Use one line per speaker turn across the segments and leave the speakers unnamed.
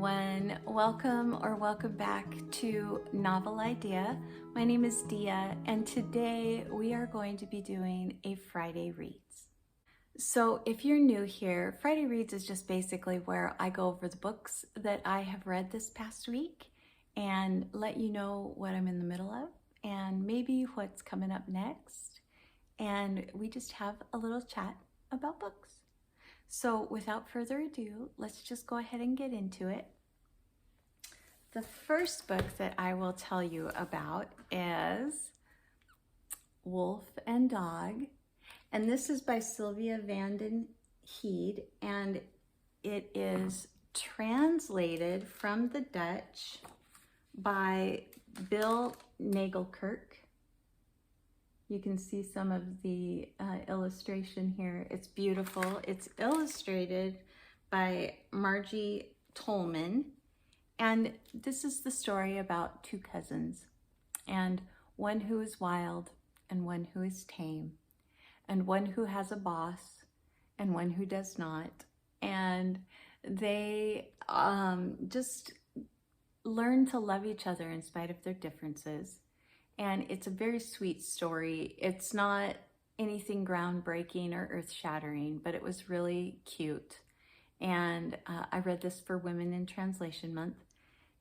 everyone. Welcome back to Novel Idea. My name is Dia, and today we are going to be doing a Friday Reads. So if you're new here, Friday Reads is just basically where I go over the books that I have read this past week and let you know what I'm in the middle of and maybe what's coming up next. And we just have a little chat about books. So without further ado, let's just go ahead and get into it. The first book that I will tell you about is Wolf and Dog. And this is by Sylvia Vanden, Heede, and it is translated from the Dutch by Bill Nagelkerke. You can see some of the illustration here. It's beautiful. It's illustrated by Margie Tolman. And this is the story about two cousins, and one who is wild and one who is tame, and one who has a boss and one who does not. And they just learn to love each other in spite of their differences. And it's a very sweet story. It's not anything groundbreaking or earth-shattering, but it was really cute. And I read this for Women in Translation Month.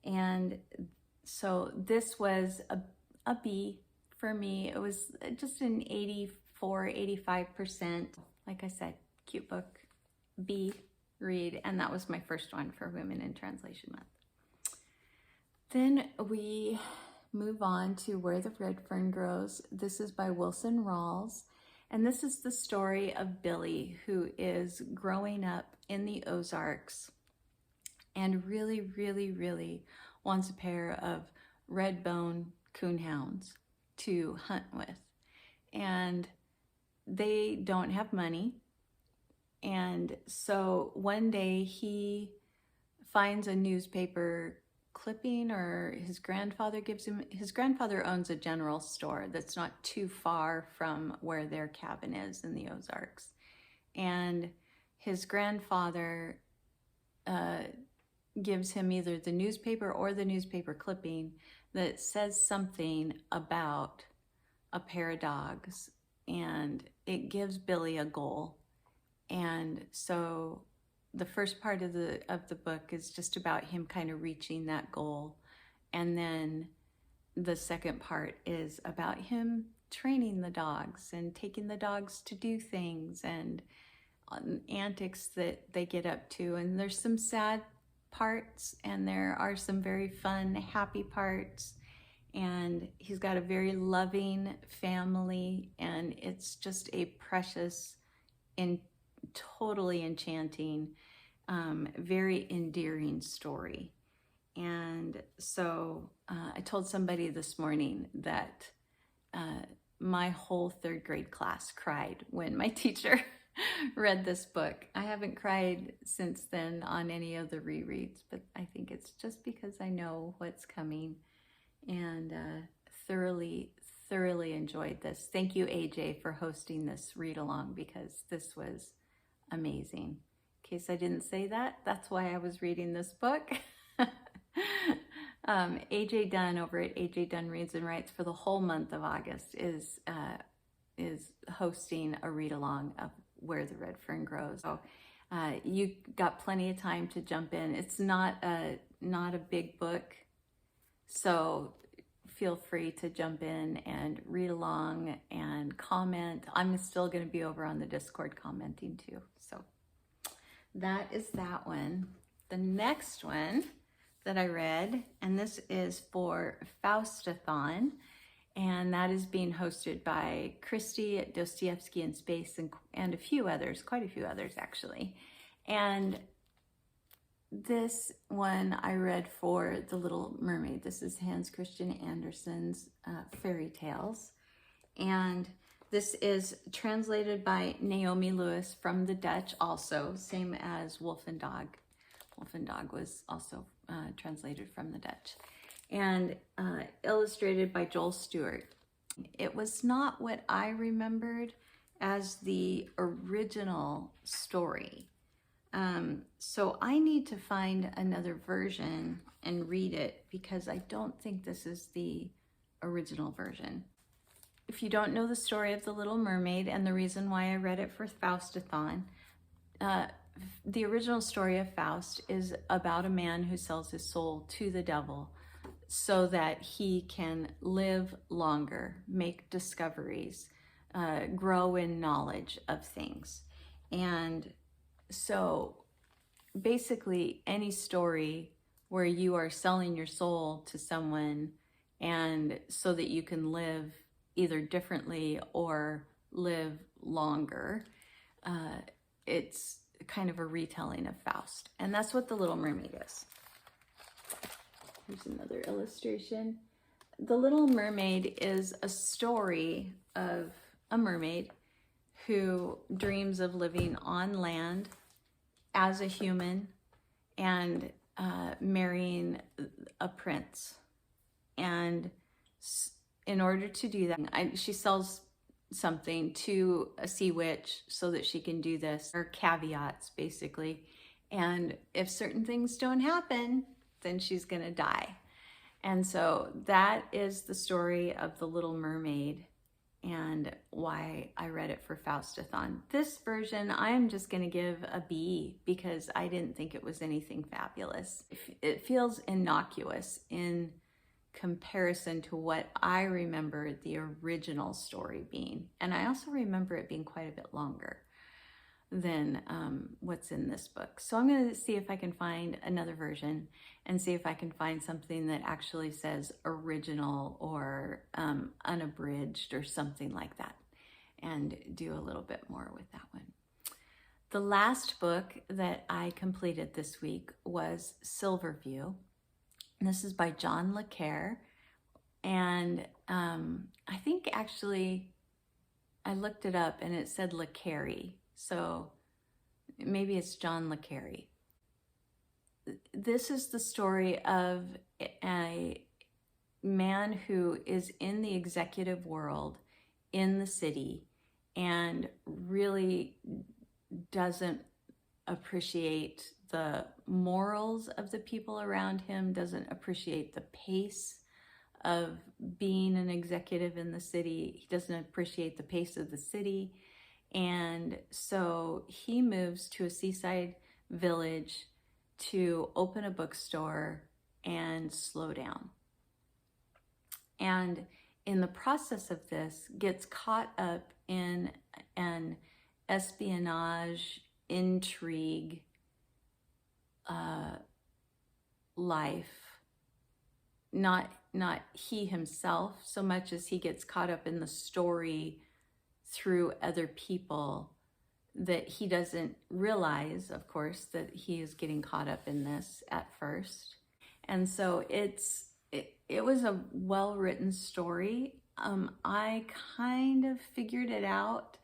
And so this was a B for me. It was just an 85%. Like I said, cute book, B read. And that was my first one for Women in Translation Month. Then we move on to Where the Red Fern Grows. This is by Wilson Rawls, and this is the story of Billy, who is growing up in the Ozarks and really wants a pair of red-bone coon hounds to hunt with. And they don't have money, and so one day he finds a newspaper clipping, or his grandfather owns a general store that's not too far from where their cabin is in the Ozarks. And his grandfather gives him either the newspaper or the newspaper clipping that says something about a pair of dogs, and it gives Billy a goal. And so the first part of the book is just about him kind of reaching that goal. And then the second part is about him training the dogs and taking the dogs to do things and antics that they get up to. And there's some sad parts and there are some very fun, happy parts. And he's got a very loving family, and it's just a precious and totally enchanting, very endearing story. And so I told somebody this morning that my whole third grade class cried when my teacher read this book. I haven't cried since then on any of the rereads, but I think it's just because I know what's coming, and thoroughly enjoyed this. Thank you, AJ, for hosting this read along, because this was amazing. In case I didn't say that, that's why I was reading this book. AJ Dunn over at AJ Dunn Reads and Writes for the whole month of August is hosting a read along of Where the Red Fern Grows. So you got plenty of time to jump in. It's not a big book, so feel free to jump in and read along and comment. I'm still going to be over on the Discord commenting too. So that is that one. The next one that I read, and this is for Faustathon, and that is being hosted by Christy at Dostoevsky in Space and a few others, quite a few others actually. And this one I read for The Little Mermaid. This is Hans Christian Andersen's fairy tales. And this is translated by Naomi Lewis from the Dutch also, same as Wolf and Dog. Wolf and Dog was also translated from the Dutch. And illustrated by Joel Stewart. It was not what I remembered as the original story. So I need to find another version and read it because I don't think this is the original version. If you don't know the story of the Little Mermaid and the reason why I read it for Faustathon, the original story of Faust is about a man who sells his soul to the devil so that he can live longer, make discoveries, grow in knowledge of things. And so basically any story where you are selling your soul to someone and so that you can live either differently or live longer, it's kind of a retelling of Faust. And that's what the Little Mermaid is. Here's another illustration. The Little Mermaid is a story of a mermaid who dreams of living on land as a human and marrying a prince. And in order to do that, she sells something to a sea witch so that she can do this, or caveats basically. And if certain things don't happen, then she's gonna die. And so that is the story of the Little Mermaid and why I read it for Faustathon. This version, I am just gonna give a B because I didn't think it was anything fabulous. It feels innocuous in comparison to what I remember the original story being. And I also remember it being quite a bit longer than what's in this book. So I'm gonna see if I can find another version and see if I can find something that actually says original or unabridged or something like that, and do a little bit more with that one. The last book that I completed this week was Silverview. And this is by John Le Carre. And I think actually I looked it up and it said Le Carre. So maybe it's John Le Carre. This is the story of a man who is in the executive world in the city and really doesn't appreciate the morals of the people around him, doesn't appreciate the pace of being an executive in the city. He doesn't appreciate the pace of the city. And so he moves to a seaside village to open a bookstore and slow down. And in the process of this, gets caught up in an espionage, intrigue, life. Not he himself so much as he gets caught up in the story through other people that he doesn't realize, of course, that he is getting caught up in this at first. And so it was a well-written story. I kind of figured it out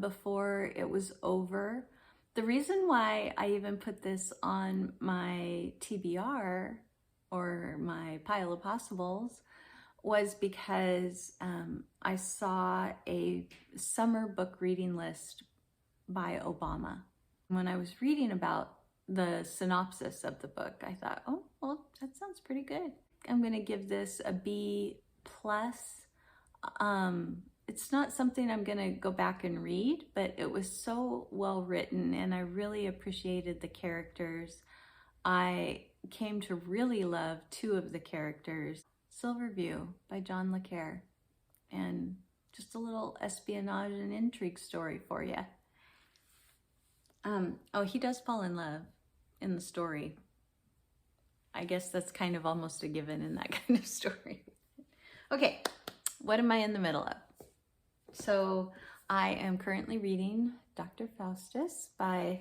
before it was over. The reason why I even put this on my TBR or my pile of possibles was because I saw a summer book reading list by Obama. When I was reading about the synopsis of the book, I thought, oh, well, that sounds pretty good. I'm gonna give this a B+. It's not something I'm gonna go back and read, but it was so well written and I really appreciated the characters. I came to really love two of the characters. Silverview by John Le Carre, and just a little espionage and intrigue story for you. Oh, he does fall in love in the story. I guess that's kind of almost a given in that kind of story. Okay, what am I in the middle of? So I am currently reading Dr. Faustus by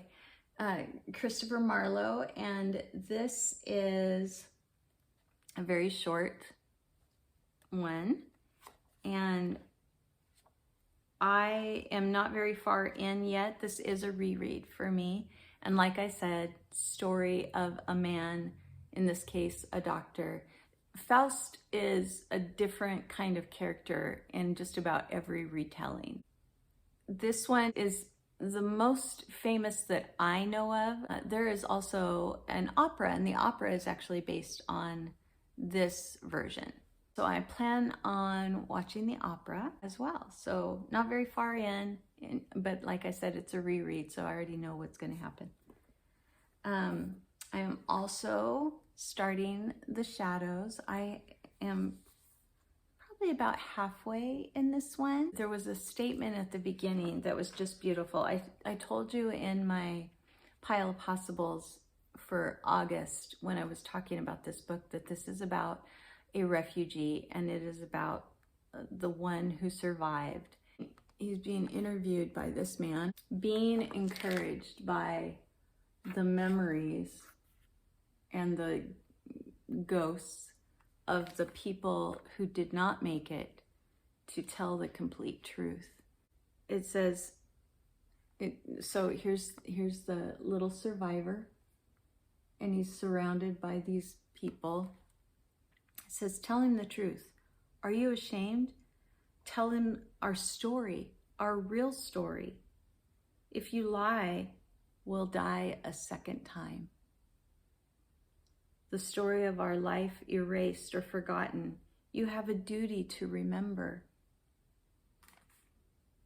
Christopher Marlowe, and this is a very short one, and I am not very far in yet. This is a reread for me, and like I said, story of a man, in this case a doctor. Faust is a different kind of character in just about every retelling. This one is the most famous that I know of, there is also an opera, and the opera is actually based on this version. So I plan on watching the opera as well. So not very far in, but like I said, it's a reread, so I already know what's going to happen. I am also starting The Shadows. I am probably about halfway in this one. There was a statement at the beginning that was just beautiful. I told you in my pile of possibles for August when I was talking about this book that this is about a refugee, and it is about the one who survived. He's being interviewed by this man, being encouraged by the memories and the ghosts of the people who did not make it to tell the complete truth. It says, so here's the little survivor, and he's surrounded by these people. It says, tell him the truth. Are you ashamed? Tell him our story, our real story. If you lie, we'll die a second time. The story of our life erased or forgotten, you have a duty to remember.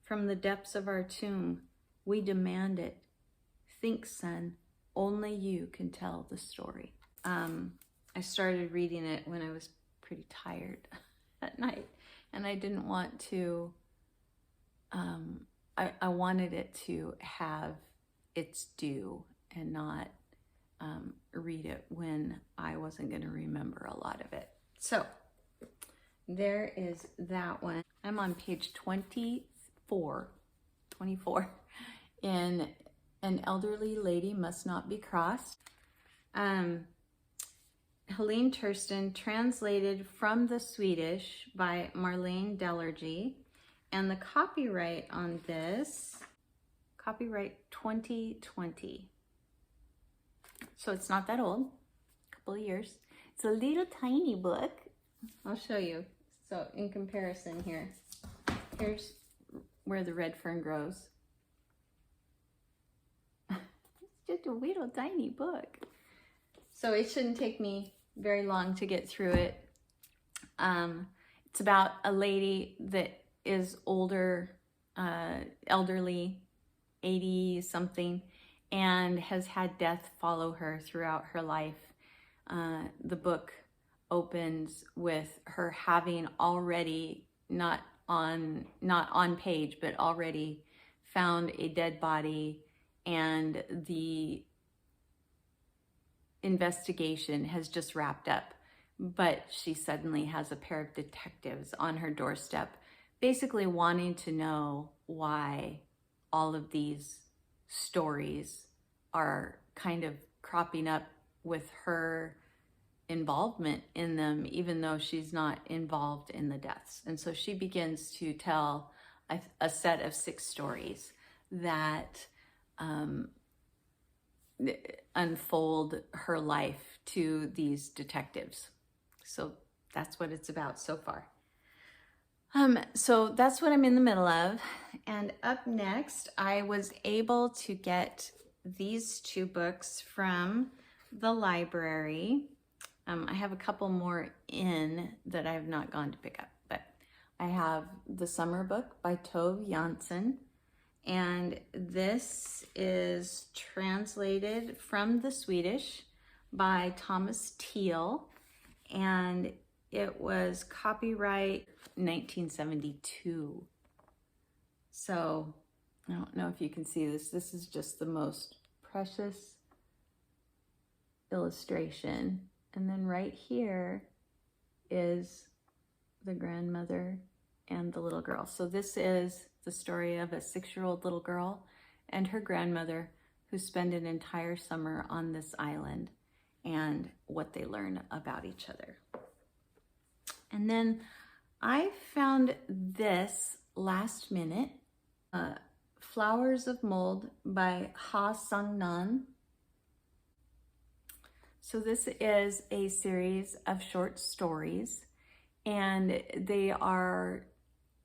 From the depths of our tomb, we demand it. Think, son, only you can tell the story. I started reading it when I was pretty tired at night, and I didn't want to, I wanted it to have its due and not read it when I wasn't going to remember a lot of it. So there is that one. I'm on page 24 in An Elderly Lady Must Not Be Crossed. Helene Tursten, translated from the Swedish by Marlaine Delargy, and the copyright on this, copyright 2020. So it's not that old, a couple of years. It's a little tiny book. I'll show you. So in comparison here, here's where the red fern grows. It's just a little tiny book. So it shouldn't take me very long to get through it. It's about a lady that is older, elderly, 80 something, and has had death follow her throughout her life. The book opens with her having already, not on page, but already found a dead body, and the investigation has just wrapped up. But she suddenly has a pair of detectives on her doorstep, basically wanting to know why all of these stories are kind of cropping up with her involvement in them, even though she's not involved in the deaths. And so she begins to tell a set of 6 stories that unfold her life to these detectives. So that's what it's about so far. So that's what I'm in the middle of. And up next, I was able to get these 2 books from the library. I have a couple more in that I have not gone to pick up, but I have The Summer Book by Tove Jansson, and this is translated from the Swedish by Thomas Teal, and it was copyright 1972. So I don't know if you can see this. This is just the most precious illustration. And then right here is the grandmother and the little girl. So this is the story of a 6-year-old little girl and her grandmother who spend an entire summer on this island and what they learn about each other. And then I found this last minute, Flowers of Mold by Seong-Nan. So this is a series of short stories, and they are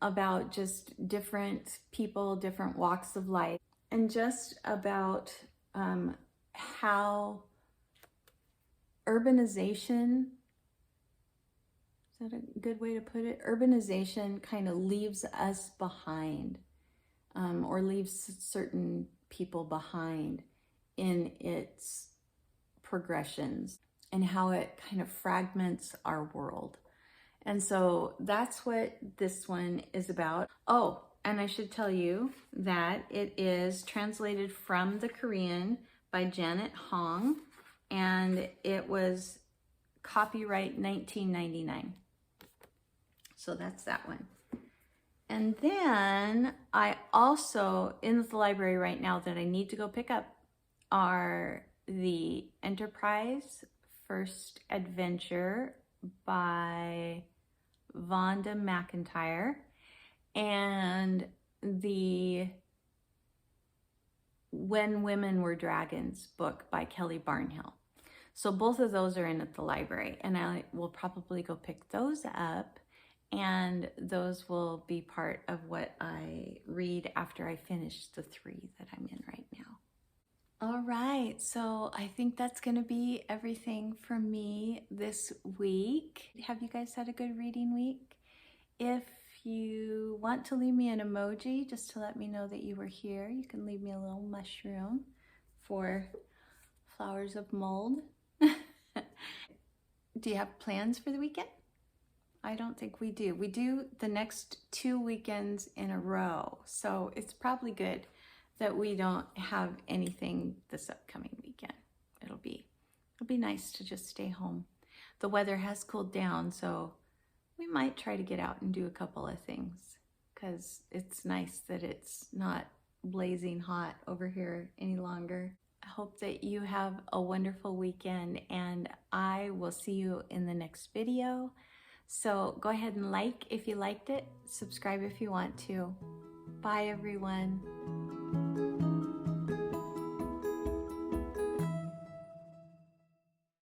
about just different people, different walks of life. and just about how urbanization, is that a good way to put it? Urbanization kind of leaves us behind, or leaves certain people behind in its progressions, and how it kind of fragments our world. And so that's what this one is about. Oh, and I should tell you that it is translated from the Korean by Janet Hong, and it was copyright 1999. So that's that one. And then I also, in the library right now that I need to go pick up, are the Enterprise First Adventure by Vonda McIntyre and the When Women Were Dragons book by Kelly Barnhill. So both of those are in at the library, and I will probably go pick those up, and those will be part of what I read after I finish the 3 that I'm in right now. All right, so I think that's going to be everything from me this week. Have you guys had a good reading week? If you want to leave me an emoji just to let me know that you were here, you can leave me a little mushroom for flowers of mold. Do you have plans for the weekend? I don't think we do. We do the next 2 weekends in a row, so it's probably good that we don't have anything this upcoming weekend. It'll be nice to just stay home. The weather has cooled down, so we might try to get out and do a couple of things, because it's nice that it's not blazing hot over here any longer. I hope that you have a wonderful weekend, and I will see you in the next video. So go ahead and like if you liked it, subscribe if you want to. Bye everyone.